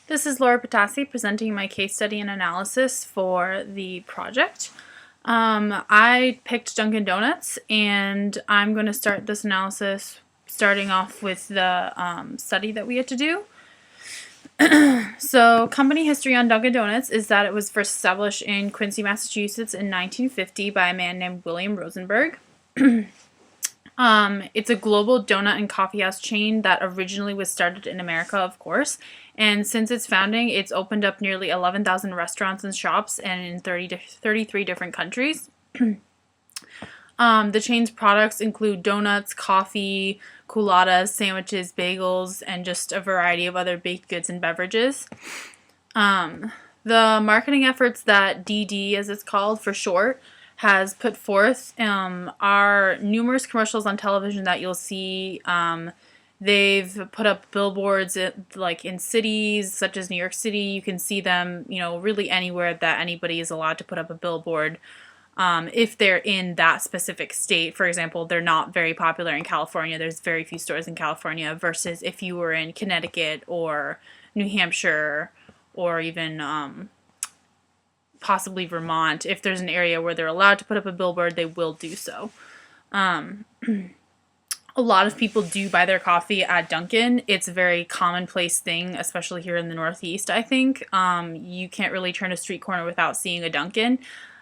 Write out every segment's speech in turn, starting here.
This is Laura Patassi presenting my case study and analysis for the project. I picked Dunkin' Donuts, and I'm going to start this analysis starting off with the study that we had to do. So, company history on Dunkin' Donuts is that it was first established in Quincy, Massachusetts in 1950 by a man named William Rosenberg. It's a global donut and coffee house chain that originally was started in America, of course. And since its founding, it's opened up nearly 11,000 restaurants and shops and in 33 different countries. The chain's products include donuts, coffee, culottes, sandwiches, bagels, and just a variety of other baked goods and beverages. The marketing efforts that DD, as it's called for short, has put forth are numerous commercials on television that you'll see. They've put up billboards in cities such as New York City. You can see them, really anywhere that anybody is allowed to put up a billboard. If they're in that specific state. For example, they're not very popular in California. There's very few stores in California versus if you were in Connecticut or New Hampshire or even possibly Vermont. If there's an area where they're allowed to put up a billboard, they will do so. A lot of people do buy their coffee at Dunkin'. It's a very commonplace thing, especially here in the Northeast, I think. You can't really turn a street corner without seeing a Dunkin'.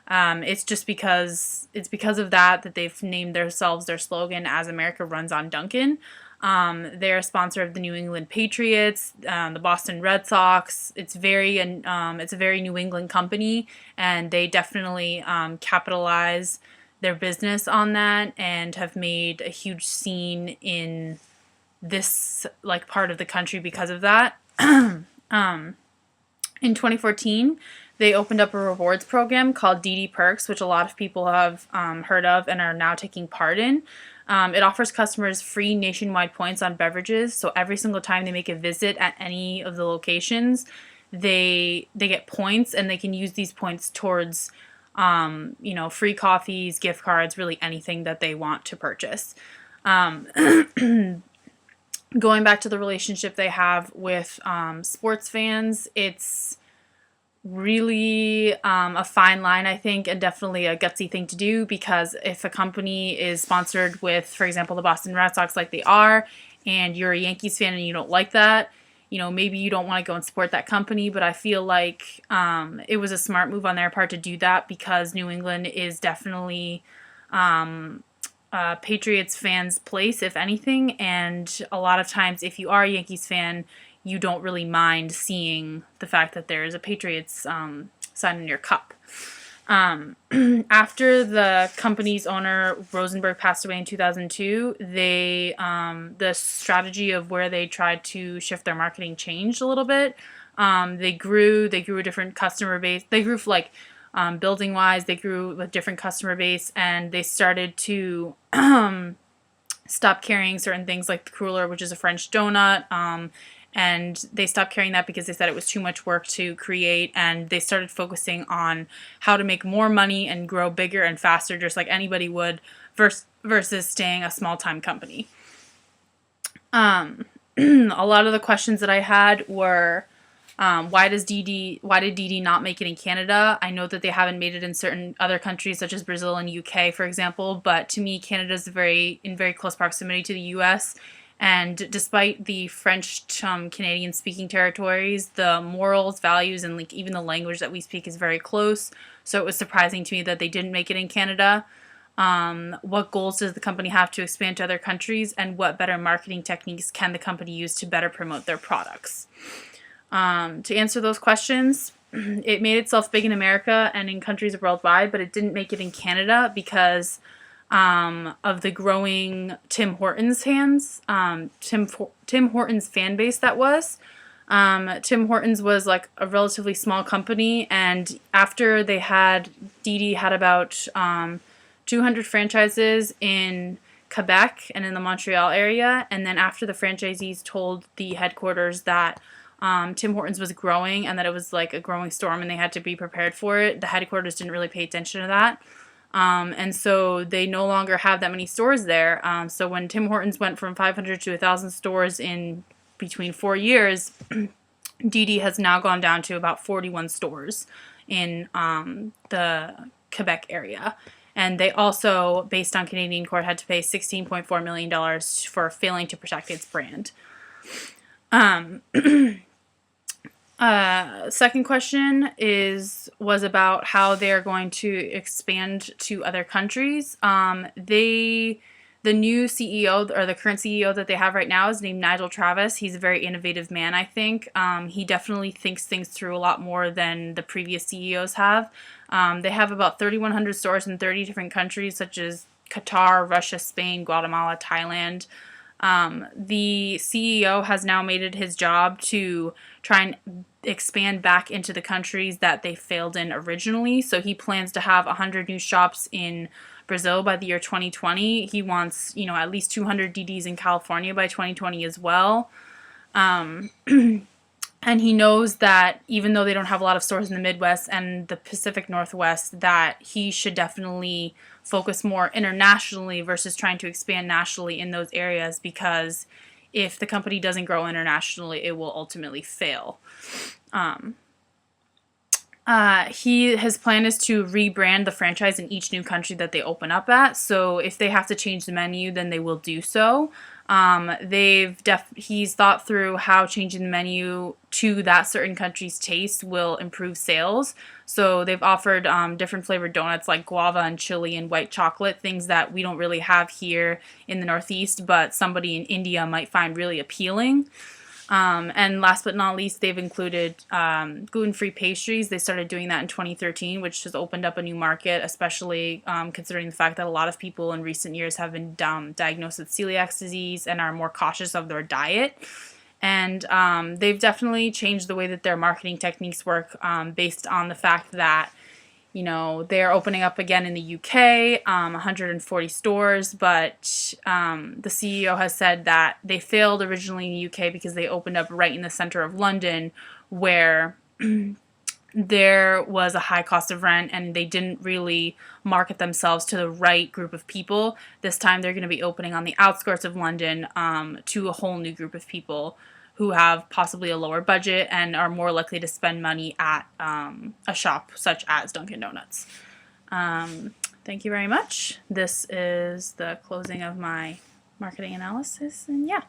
It's just because of that they've named themselves their slogan as America Runs on Dunkin'. They're a sponsor of the New England Patriots, the Boston Red Sox. It's a very New England company, and they definitely capitalize their business on that and have made a huge scene in this part of the country because of that. In 2014, they opened up a rewards program called DD Perks, which a lot of people have heard of and are now taking part in. It offers customers free nationwide points on beverages, so every single time they make a visit at any of the locations, they get points, and they can use these points towards free coffees, gift cards, really anything that they want to purchase. Going back to the relationship they have with sports fans, it's really a fine line, I think, and definitely a gutsy thing to do, because if a company is sponsored with, for example, the Boston Red Sox like they are, and you're a Yankees fan and you don't like that, maybe you don't want to go and support that company, but I feel like it was a smart move on their part to do that, because New England is definitely Patriots fans' place, if anything, and a lot of times if you are a Yankees fan, you don't really mind seeing the fact that there is a Patriots sign in your cup. After the company's owner, Rosenberg, passed away in 2002, the strategy of where they tried to shift their marketing changed a little bit. They grew a different customer base. They grew building-wise, they grew with different customer base, and they started to stop carrying certain things like the cruller, which is a French donut, and they stopped carrying that because they said it was too much work to create, and they started focusing on how to make more money and grow bigger and faster, just like anybody would, versus staying a small-time company. A lot of the questions that I had were, why did DD not make it in Canada? I know that they haven't made it in certain other countries, such as Brazil and UK, for example, but to me, Canada is in very close proximity to the US, and despite the French Canadian speaking territories, the morals, values, and even the language that we speak is very close. So it was surprising to me that they didn't make it in Canada. What goals does the company have to expand to other countries, and what better marketing techniques can the company use to better promote their products? To answer those questions, it made itself big in America and in countries worldwide, but it didn't make it in Canada because of the growing Tim Hortons Tim Hortons fan base that was. Tim Hortons was like a relatively small company, and after DD had about 200 franchises in Quebec and in the Montreal area, and then after the franchisees told the headquarters that Tim Hortons was growing and that it was like a growing storm and they had to be prepared for it, the headquarters didn't really pay attention to that. And so they no longer have that many stores there. So when Tim Hortons went from 500 to 1,000 stores in between 4 years, DD has now gone down to about 41 stores in the Quebec area. And they also, based on Canadian court, had to pay $16.4 million for failing to protect its brand. Second question was about how they're going to expand to other countries. The new CEO, or the current CEO that they have right now, is named Nigel Travis. He's a very innovative man, I think. He definitely thinks things through a lot more than the previous CEOs have. They have about 3,100 stores in 30 different countries, such as Qatar, Russia, Spain, Guatemala, Thailand. The CEO has now made it his job to try and expand back into the countries that they failed in originally. So he plans to have 100 new shops in Brazil by the year 2020. He wants, at least 200 DDs in California by 2020 as well. And he knows that even though they don't have a lot of stores in the Midwest and the Pacific Northwest, that he should definitely focus more internationally versus trying to expand nationally in those areas, because if the company doesn't grow internationally, it will ultimately fail. His plan is to rebrand the franchise in each new country that they open up at. So if they have to change the menu, then they will do so. He's thought through how changing the menu to that certain country's taste will improve sales. So they've offered different flavored donuts like guava and chili and white chocolate, things that we don't really have here in the Northeast, but somebody in India might find really appealing. And last but not least, they've included gluten-free pastries. They started doing that in 2013, which has opened up a new market, especially considering the fact that a lot of people in recent years have been diagnosed with celiac disease and are more cautious of their diet. And they've definitely changed the way that their marketing techniques work based on the fact that they're opening up again in the UK, 140 stores, but the CEO has said that they failed originally in the UK because they opened up right in the center of London, where there was a high cost of rent and they didn't really market themselves to the right group of people. This time they're going to be opening on the outskirts of London to a whole new group of people who have possibly a lower budget and are more likely to spend money at a shop such as Dunkin' Donuts. Thank you very much. This is the closing of my marketing analysis, and yeah.